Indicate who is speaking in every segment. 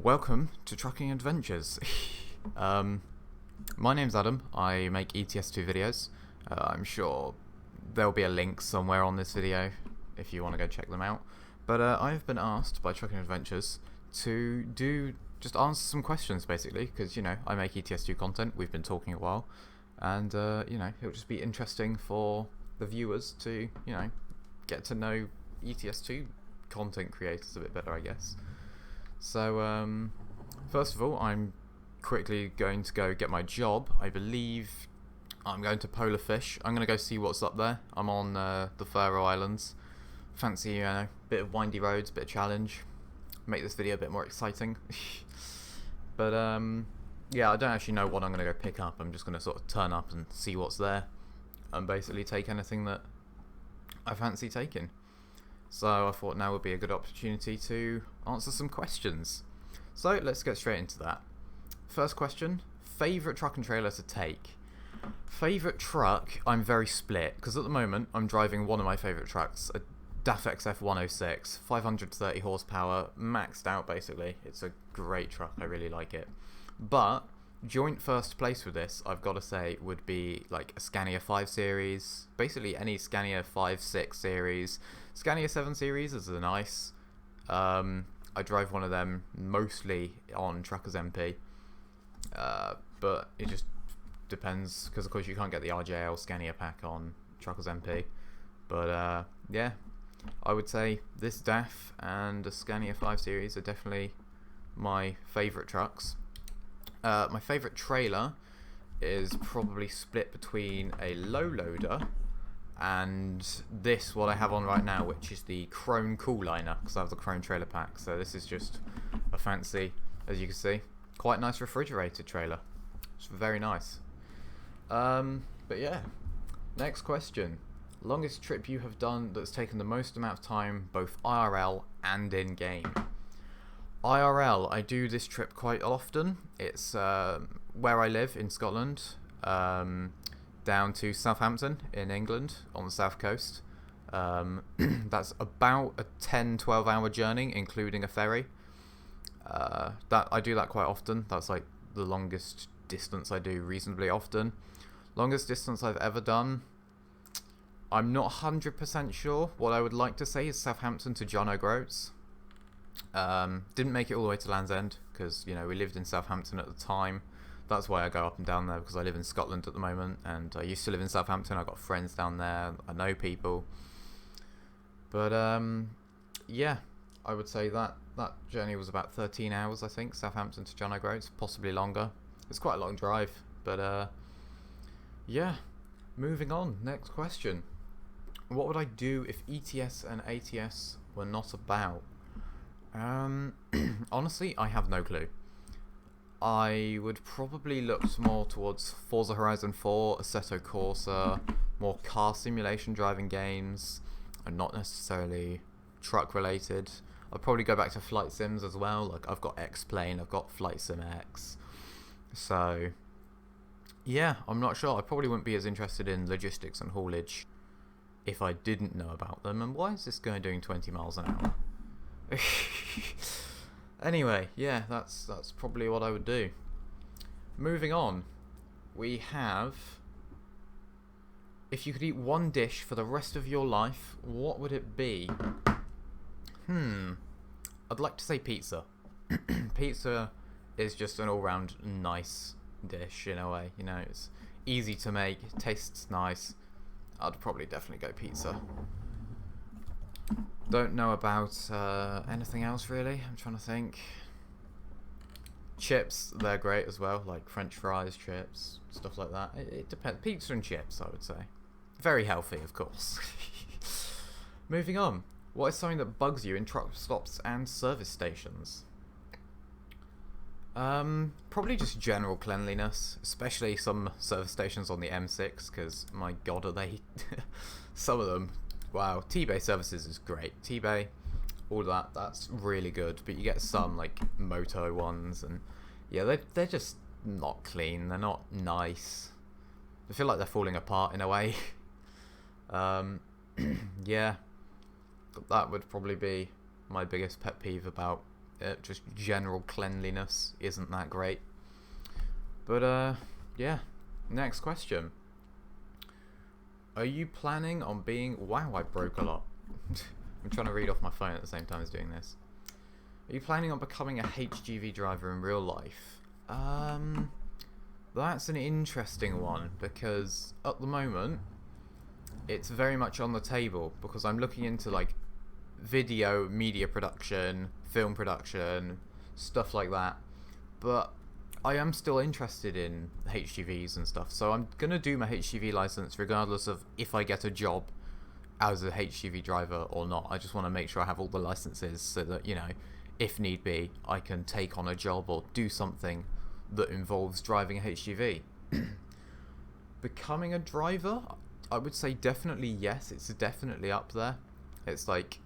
Speaker 1: Welcome to Trucking Adventures. My name's Adam. I make ETS2 videos. I'm sure there'll be a link somewhere on this video if you want to go check them out. But I've been asked by Trucking Adventures to just answer some questions basically, because I make ETS2 content. We've been talking a while, and it'll just be interesting for the viewers to get to know ETS2 content creators a bit better, I guess. So first of all, I'm quickly going to go get my job. I believe I'm going to Polar Fish. I'm going to go see what's up there. I'm on the Faroe Islands. Fancy, bit of windy roads, bit of challenge. Make this video a bit more exciting. But yeah, I don't actually know what I'm going to go pick up. I'm just going to sort of turn up and see what's there, and basically take anything that I fancy taking. So I thought now would be a good opportunity to answer some questions. So let's get straight into that. First question, favourite truck and trailer to take? Favourite truck, I'm very split, because at the moment I'm driving one of my favourite trucks, a DAF XF 106, 530 horsepower, maxed out basically. It's a great truck, I really like it. But joint first place with this, I've got to say, would be like a Scania 5 Series, basically any Scania 5, 6 Series. Scania 7 Series is nice. I drive one of them mostly on Truckers MP, but it just depends, because of course you can't get the RJL Scania pack on Truckers MP. But yeah, I would say this DAF and a Scania 5 Series are definitely my favourite trucks. My favourite trailer is probably split between a low loader and this, what I have on right now, which is the Chrome Cooliner, because I have the Chrome trailer pack. So this is just a fancy, as you can see, quite nice refrigerated trailer. It's very nice. But yeah, next question. Longest trip you have done that's taken the most amount of time, both IRL and in-game? IRL, I do this trip quite often. It's where I live in Scotland, down to Southampton in England on the south coast. That's about a 10-12 hour journey, including a ferry. That I do that quite often. That's like the longest distance I do reasonably often. Longest distance I've ever done, I'm not 100% sure. What I would like to say is Southampton to John O'Groats. Didn't make it all the way to Land's End, because we lived in Southampton at the time. That's why I go up and down there, because I live in Scotland at the moment, and I used to live in Southampton. I got friends down there, I know people. But yeah, I would say that journey was about 13 hours, I think, Southampton to John O'Groats, possibly longer. It's quite a long drive, but yeah. Moving on, next question. What would I do if ETS and ATS were not about? Honestly, I have no clue. I would probably look more towards Forza Horizon 4, Assetto Corsa, more car simulation driving games, and not necessarily truck related. I'd probably go back to flight sims as well. Like, I've got X-Plane, I've got Flight Sim X. So yeah, I'm not sure. I probably wouldn't be as interested in logistics and haulage if I didn't know about them. And why is this guy doing 20 miles an hour? Anyway, yeah, that's probably what I would do. Moving on, we have, if you could eat one dish for the rest of your life, what would it be? I'd like to say pizza. Pizza is just an all-round nice dish in a way. It's easy to make, it tastes nice. I'd probably definitely go pizza. Don't know about anything else really. I'm trying to think. Chips, they're great as well, like French fries, chips, stuff like that. It depends. Pizza and chips, I would say. Very healthy, of course. Moving on. What is something that bugs you in truck stops and service stations? Probably just general cleanliness, especially some service stations on the M6, because my god are they some of them. Wow, T-Bay services is great. T-Bay, all that, that's really good, but you get some like Moto ones, and yeah, they're just not clean, they're not nice. I feel like they're falling apart in a way. Yeah, that would probably be my biggest pet peeve about Just general cleanliness isn't that great. But yeah, next question. Are you planning on being... Wow, I broke a lot. I'm trying to read off my phone at the same time as doing this. Are you planning on becoming a HGV driver in real life? That's an interesting one, because at the moment it's very much on the table, because I'm looking into like video media production, film production, stuff like that, but I am still interested in HGVs and stuff, so I'm gonna do my HGV license regardless of if I get a job as a HGV driver or not. I just want to make sure I have all the licenses so that, you know, if need be, I can take on a job or do something that involves driving a HGV. Becoming a driver, I would say definitely yes. It's definitely up there. It's like,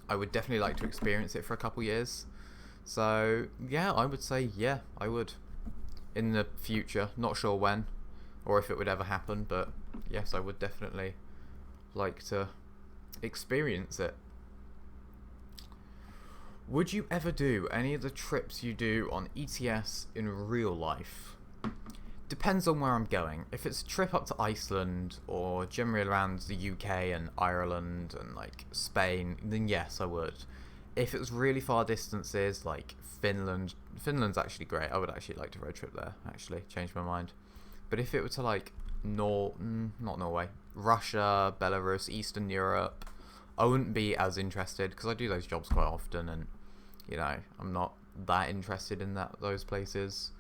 Speaker 1: I would definitely like to experience it for a couple years. So yeah, I would say yeah, I would. In the future, not sure when or if it would ever happen, but yes, I would definitely like to experience it. Would you ever do any of the trips you do on ETS in real life? Depends on where I'm going. If it's a trip up to Iceland or generally around the UK and Ireland and like Spain, then yes, I would. If it's really far distances like Finland's actually great. I would actually like to road trip there, actually. Changed my mind. But if it were to like not Norway, Russia, Belarus, Eastern Europe, I wouldn't be as interested, because I do those jobs quite often, and you know, I'm not that interested in those places.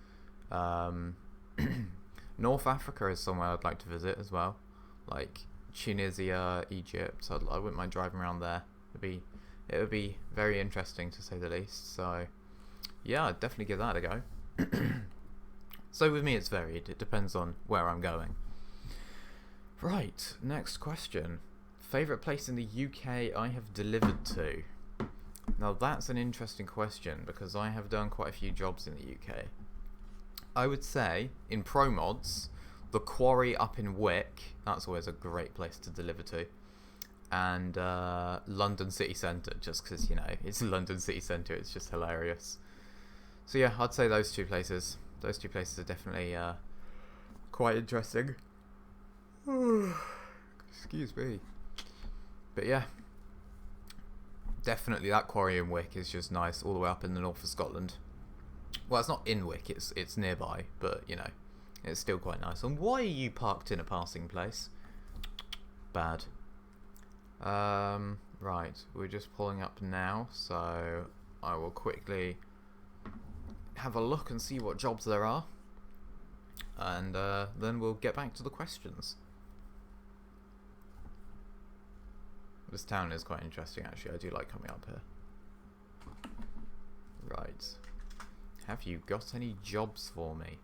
Speaker 1: North Africa is somewhere I'd like to visit as well, like Tunisia, Egypt. I wouldn't mind driving around there. It would be very interesting, to say the least. So yeah, I'd definitely give that a go. So with me it's varied, it depends on where I'm going. Right, next question. Favourite place in the UK I have delivered to? Now that's an interesting question, because I have done quite a few jobs in the UK. I would say, in Pro Mods, the quarry up in Wick, that's always a great place to deliver to. And London City Centre, just because, you know, it's London City Centre, it's just hilarious. So yeah, I'd say those two places. Those two places are definitely quite interesting. Excuse me. But yeah, definitely that quarry in Wick is just nice, all the way up in the north of Scotland. Well, it's not in Wick, it's nearby, but you know, it's still quite nice. And why are you parked in a passing place? Bad. Right, we're just pulling up now, so I will quickly have a look and see what jobs there are, and then we'll get back to the questions. This town is quite interesting, actually. I do like coming up here. Right. Have you got any jobs for me?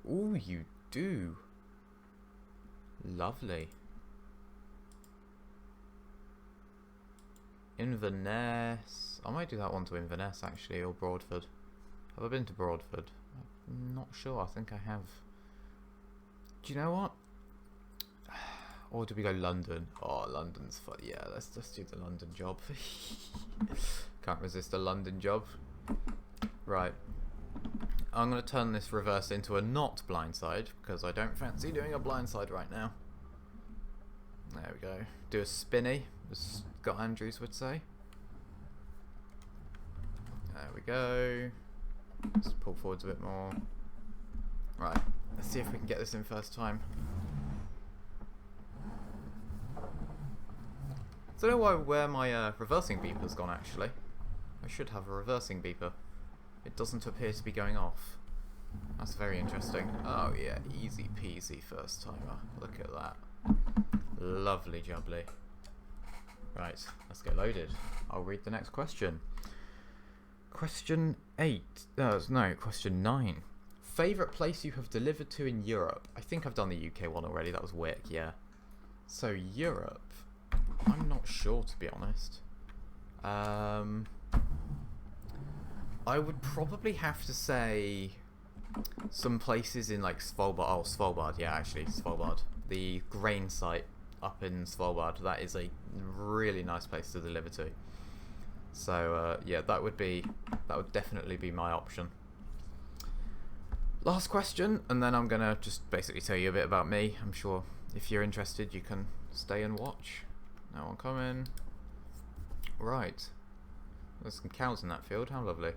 Speaker 1: Ooh, you do. Lovely. Inverness. I might do that one to Inverness, actually, or Broadford. Have I been to Broadford? I'm not sure. I think I have. Do you know what? Or do we go London? Oh, London's fun. Yeah, let's just do the London job. Can't resist a London job. Right. I'm going to turn this reverse into a not blindside, because I don't fancy doing a blindside right now. There we go. Do a spinny, as Scott Andrews would say. There we go. Let's pull forwards a bit more. Right. Let's see if we can get this in first time. I don't know where my reversing beeper's gone, actually. I should have a reversing beeper. It doesn't appear to be going off. That's very interesting. Oh yeah, easy peasy first timer. Look at that. Lovely jubbly. Right, let's get loaded. I'll read the next question. Question 8. No, question 9. Favourite place you have delivered to in Europe? I think I've done the UK one already. That was Wick, yeah. So Europe. I'm not sure, to be honest. I would probably have to say some places in like Svalbard. Oh, Svalbard, yeah, actually, Svalbard. The grain site up in Svalbard. That is a really nice place to deliver to. So yeah, that would definitely be my option. Last question, and then I'm gonna just basically tell you a bit about me. I'm sure if you're interested, you can stay and watch. No one coming. Right. There's some cows in that field. How lovely.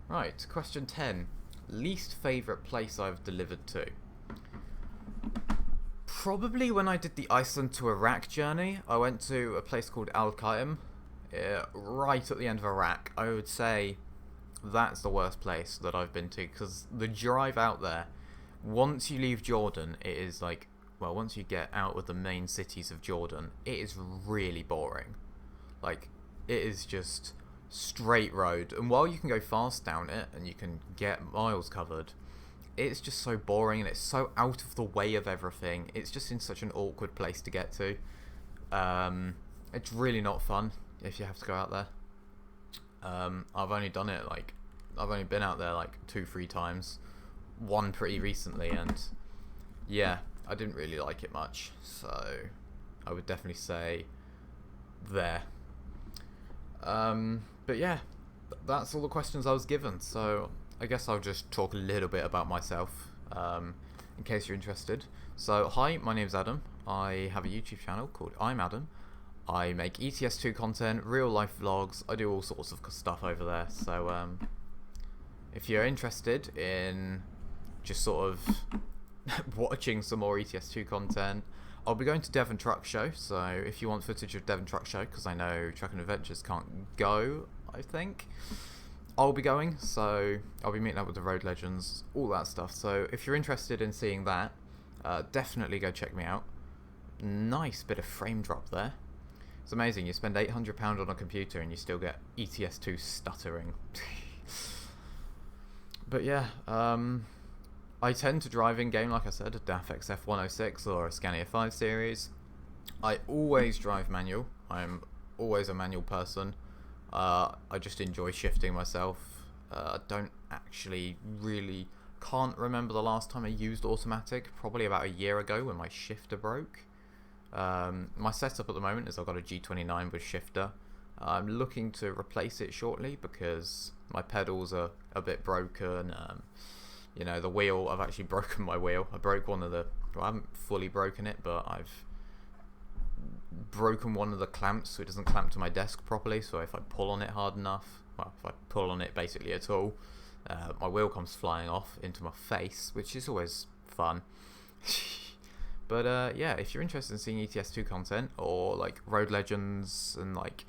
Speaker 1: Right. Question 10. Least favourite place I've delivered to. Probably when I did the Iceland to Iraq journey, I went to a place called Al-Qaim, right at the end of Iraq. I would say that's the worst place that I've been to, because the drive out there, once you leave Jordan, it is like, well, once you get out of the main cities of Jordan, it is really boring. Like, it is just straight road, and while you can go fast down it and you can get miles covered, it's just so boring, and it's so out of the way of everything. It's just in such an awkward place to get to. It's really not fun if you have to go out there. I've only been out there like 2-3 times, one pretty recently, and yeah, I didn't really like it much, so I would definitely say there. But yeah, that's all the questions I was given, so I guess I'll just talk a little bit about myself, in case you're interested. So hi, my name's Adam. I have a YouTube channel called ImmAdam. I make ETS2 content, real life vlogs. I do all sorts of stuff over there. So if you're interested in just sort of watching some more ETS2 content, I'll be going to Devon Truck Show. So if you want footage of Devon Truck Show, because I know Truck and Adventures can't go, I think, I'll be going. So I'll be meeting up with the road legends, all that stuff. So if you're interested in seeing that, definitely go check me out. Nice bit of frame drop there. It's amazing. You spend £800 on a computer and you still get ETS2 stuttering. But yeah, I tend to drive in game, like I said, a DAF XF106 or a Scania 5 Series. I always drive manual. I'm always a manual person. I just enjoy shifting myself. Don't actually really, can't remember the last time I used automatic. Probably about a year ago when my shifter broke. My setup at the moment is I've got a G29 with shifter. I'm looking to replace it shortly because my pedals are a bit broken. You know, the wheel, I've actually broken my wheel. I broke one of the, well, I haven't fully broken it, but I've broken one of the clamps so it doesn't clamp to my desk properly. So if I pull on it hard enough, well, if I pull on it basically at all, my wheel comes flying off into my face, which is always fun. But yeah, if you're interested in seeing ETS2 content or like road legends and like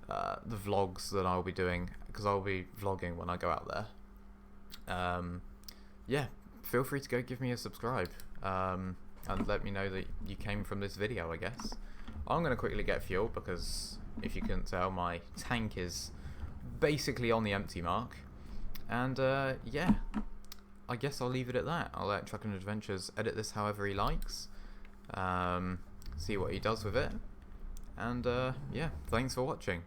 Speaker 1: the vlogs that I'll be doing, because I'll be vlogging when I go out there, yeah, feel free to go give me a subscribe, and let me know that you came from this video, I guess. I'm going to quickly get fuel because, if you couldn't tell, my tank is basically on the empty mark. And yeah, I guess I'll leave it at that. I'll let Truck and Adventures edit this however he likes, see what he does with it. And yeah, thanks for watching.